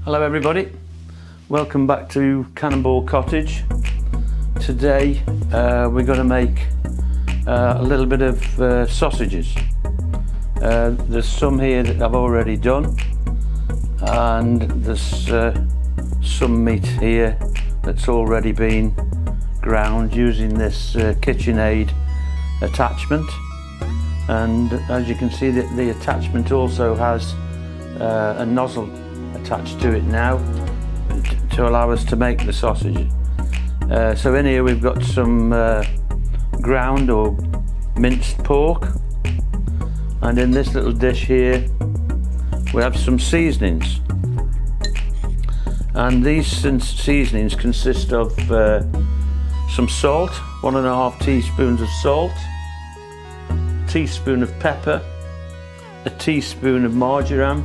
Hello everybody, welcome back to Cannonball Cottage. Today we're going to make a little bit of sausages. There's some here that I've already done, and there's some meat here that's already been ground using this KitchenAid attachment. And as you can see, the attachment also has a nozzle attached to it now to allow us to make the sausage. So in here we've got some ground or minced pork, and in this little dish here we have some seasonings, and these seasonings consist of some salt, 1.5 teaspoons of salt, a teaspoon of pepper, a teaspoon of marjoram,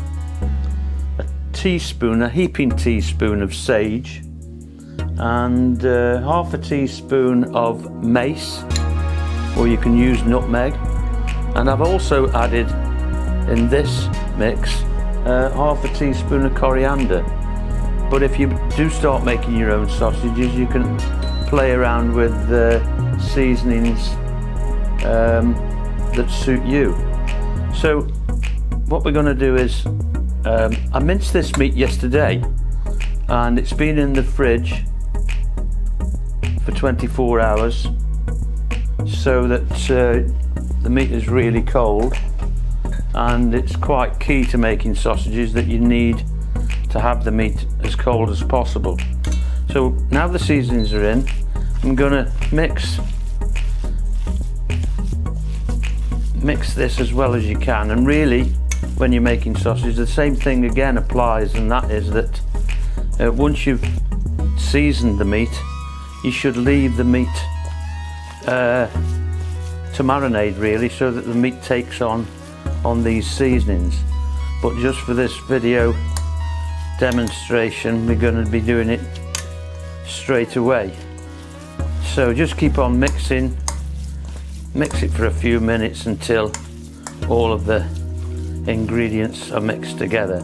a heaping teaspoon of sage, and half a teaspoon of mace, or you can use nutmeg. And I've also added in this mix half a teaspoon of coriander. But if you do start making your own sausages, you can play around with seasonings that suit you. So what we're going to do is I minced this meat yesterday, and it's been in the fridge for 24 hours so that the meat is really cold. And it's quite key to making sausages that you need to have the meat as cold as possible. So now the seasonings are in, I'm going to mix this as well as you can. And really, when you're making sausage, the same thing again applies, and that is that once you've seasoned the meat, you should leave the meat to marinate, really, so that the meat takes on these seasonings. But just for this video demonstration, we're going to be doing it straight away. So just keep on mixing, mix it for a few minutes until all of the ingredients are mixed together.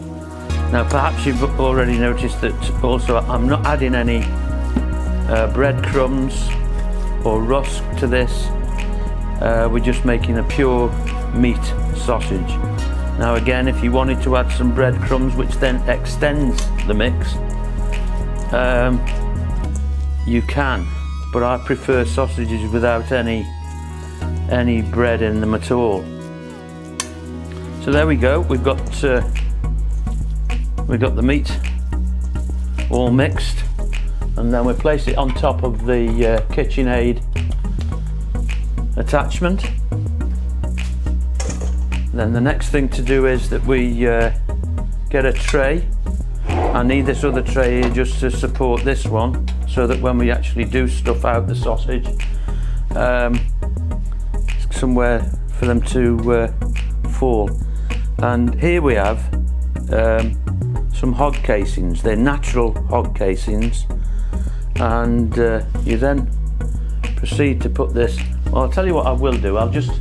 Now perhaps you've already noticed that also I'm not adding any breadcrumbs or rusk to this. We're just making a pure meat sausage. Now again, if you wanted to add some breadcrumbs, which then extends the mix, you can, but I prefer sausages without any bread in them at all. So there we go, we've got the meat all mixed, and then we place it on top of the KitchenAid attachment. Then the next thing to do is that we get a tray. I need this other tray here just to support this one, so that when we actually do stuff out the sausage, somewhere for them to fall. And here we have some hog casings. They're natural hog casings, and you then proceed to put this. Well, I'll tell you what I will do. I'll just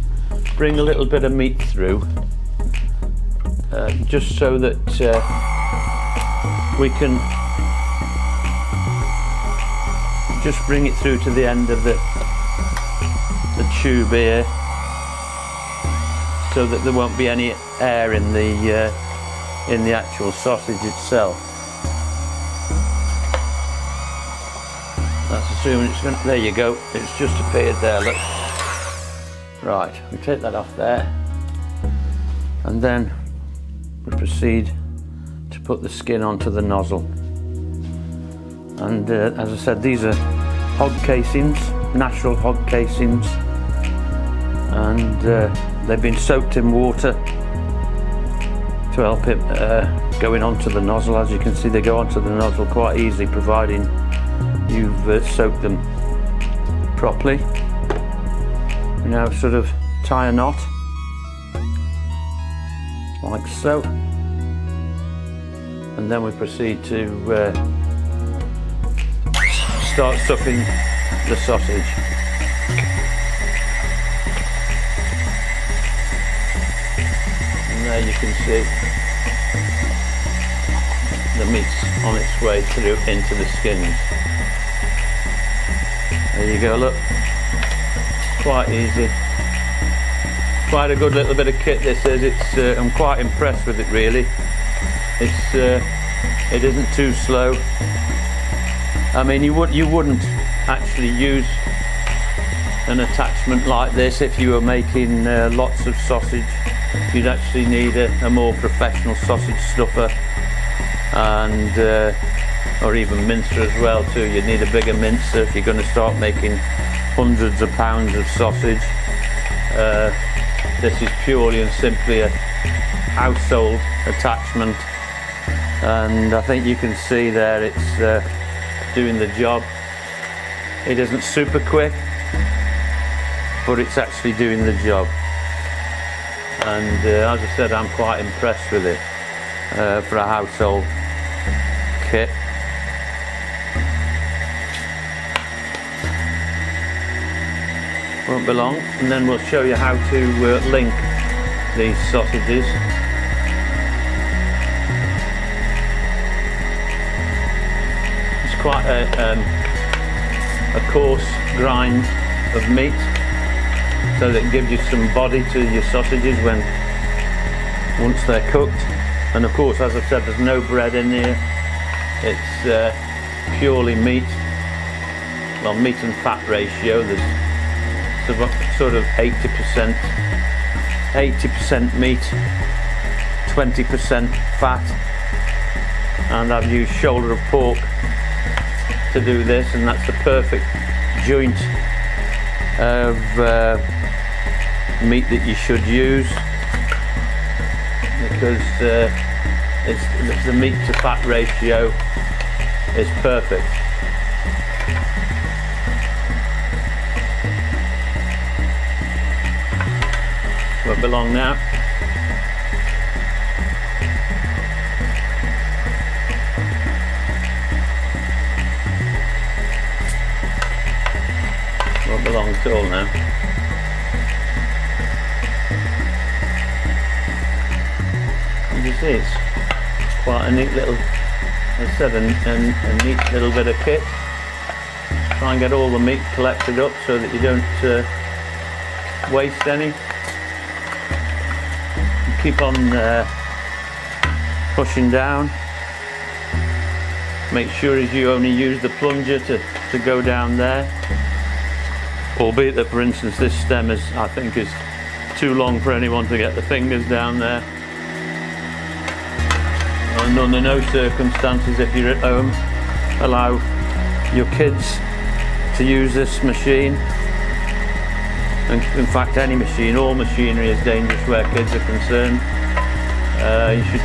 bring a little bit of meat through, just so that we can just bring it through to the end of the tube here, so that there won't be any air in the actual sausage itself. That's assuming it's going to, there you go, it's just appeared there, look. Right, we take that off there, and then we proceed to put the skin onto the nozzle. And as I said, these are hog casings, natural hog casings, and they've been soaked in water to help it going onto the nozzle. As you can see, they go onto the nozzle quite easily, providing you've soaked them properly. We now sort of tie a knot like so, and then we proceed to start stuffing the sausage. And there you can see the meat's on its way through into the skins. There you go, look. Quite easy. Quite a good little bit of kit this is. It's I'm quite impressed with it really. It isn't too slow. I mean, you wouldn't actually use an attachment like this if you were making lots of sausage. You'd actually need a more professional sausage stuffer, and or even mincer as well too. You'd need a bigger mincer if you're going to start making hundreds of pounds of sausage. This is purely and simply a household attachment, and I think you can see there it's doing the job. It isn't super quick, but it's actually doing the job. And as I said, I'm quite impressed with it for a household kit. Won't be long, and then we'll show you how to link these sausages. It's quite a coarse grind of meat, so that it gives you some body to your sausages once they're cooked. And of course, as I said, there's no bread in here. It's purely meat. Well, meat and fat ratio. There's sort of 80% meat, 20% fat, and I've used shoulder of pork to do this, and that's the perfect joint of meat that you should use, because the meat to fat ratio is perfect. Won't be long now. Won't be long at all now. And you see, it's quite a neat little, as I said, a neat little bit of kit. Try and get all the meat collected up so that you don't waste any. Keep on pushing down. Make sure as you only use the plunger to go down there. Albeit that, for instance, this stem I think is too long for anyone to get the fingers down there. And under no circumstances, if you're at home, allow your kids to use this machine. And in fact, any machine, all machinery is dangerous where kids are concerned. You should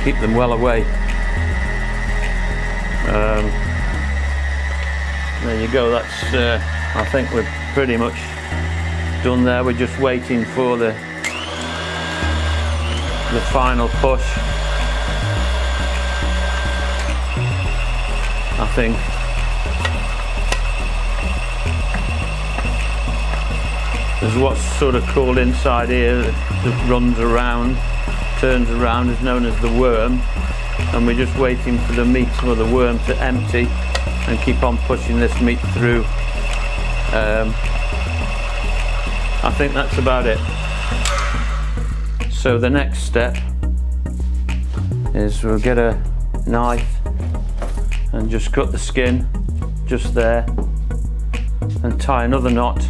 keep them well away. There you go, that's, I think we're pretty much done there. We're just waiting for the final push, I think. There's what's sort of called inside here that runs around, turns around, is known as the worm, and we're just waiting for the meat or the worm to empty and keep on pushing this meat through. I think that's about it. So the next step is we'll get a knife and just cut the skin just there and tie another knot.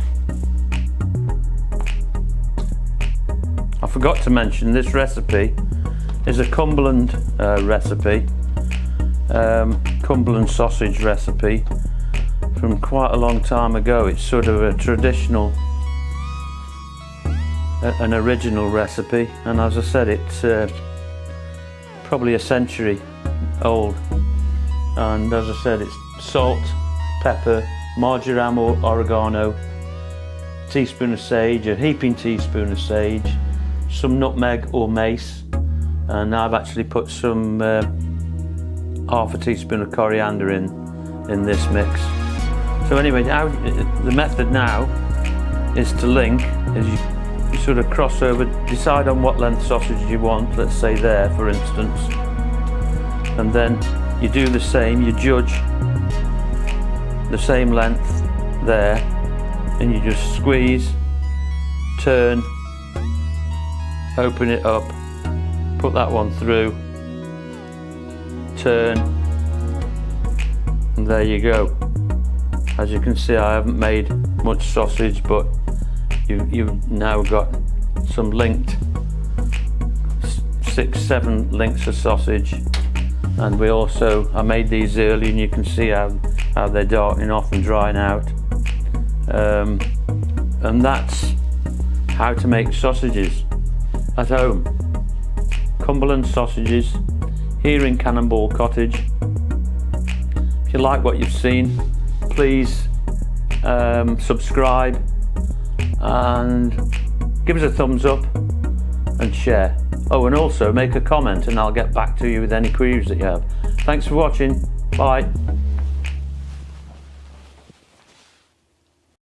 I forgot to mention this recipe is a Cumberland recipe, Cumberland sausage recipe from quite a long time ago. It's sort of a traditional, an original recipe, and as I said, it's probably a century old. And as I said, it's salt, pepper, marjoram or oregano, a teaspoon of sage, a heaping teaspoon of sage, some nutmeg or mace, and I've actually put some half a teaspoon of coriander in this mix. So anyway, now the method now is to link, is you sort of cross over, decide on what length sausage you want, let's say there for instance, and then you do the same, you judge the same length there, and you just squeeze, turn, open it up, put that one through, turn, and there you go. As you can see, I haven't made much sausage, but you've now got some linked 6-7 links of sausage. And I made these early, and you can see how they're darkening off and drying out. And that's how to make sausages at home. Cumberland sausages here in Cannonball Cottage. If you like what you've seen, please subscribe and give us a thumbs up and share. Oh, and also make a comment and I'll get back to you with any queries that you have. Thanks for watching. Bye.